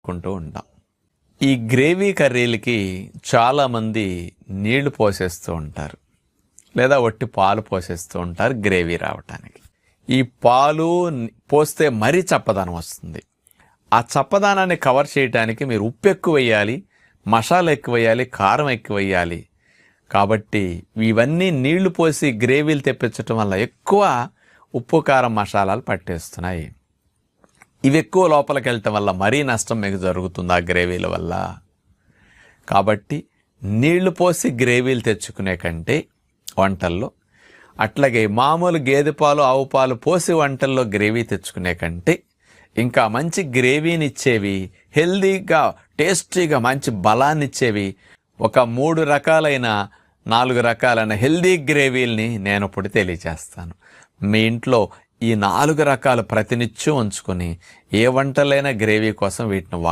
వాడుకుంటూ ఉంటాం. ఈ గ్రేవీ కర్రీలకి చాలామంది నీళ్లు పోసేస్తూ ఉంటారు, లేదా ఒట్టి పాలు పోసేస్తూ ఉంటారు గ్రేవీ రావటానికి. ఈ పాలు పోస్తే మరీ చప్పదనం వస్తుంది. ఆ చప్పదనాన్ని కవర్ చేయడానికి మీరు ఉప్పు ఎక్కువ వేయాలి, మసాలా ఎక్కువ వేయాలి, కారం ఎక్కువ వేయాలి. కాబట్టి ఇవన్నీ నీళ్లు పోసి గ్రేవీలు తెప్పించటం వల్ల ఎక్కువ ఉప్పు కారం మసాలాలు పట్టేస్తున్నాయి. ఇవి ఎక్కువ లోపలికి వెళ్ళటం వల్ల మరీ నష్టం మీకు జరుగుతుంది ఆ గ్రేవీల వల్ల. కాబట్టి నీళ్లు పోసి గ్రేవీలు తెచ్చుకునే కంటే వంటల్లో, అట్లాగే మామూలు గేదె పాలు ఆవు పాలు పోసి వంటల్లో గ్రేవీ తెచ్చుకునే కంటే ఇంకా మంచి గ్రేవీని ఇచ్చేవి, హెల్దీగా టేస్టీగా మంచి బలాన్ని ఇచ్చేవి ఒక 3 రకాలైన 4 రకాలైన హెల్దీ గ్రేవీల్ని నేను ఇప్పుడు తెలియజేస్తాను. మీ ఇంట్లో ఈ 4 రకాలు ప్రతినిత్యం ఉంచుకొని ఏ వంటలైనా గ్రేవీ కోసం వీటిని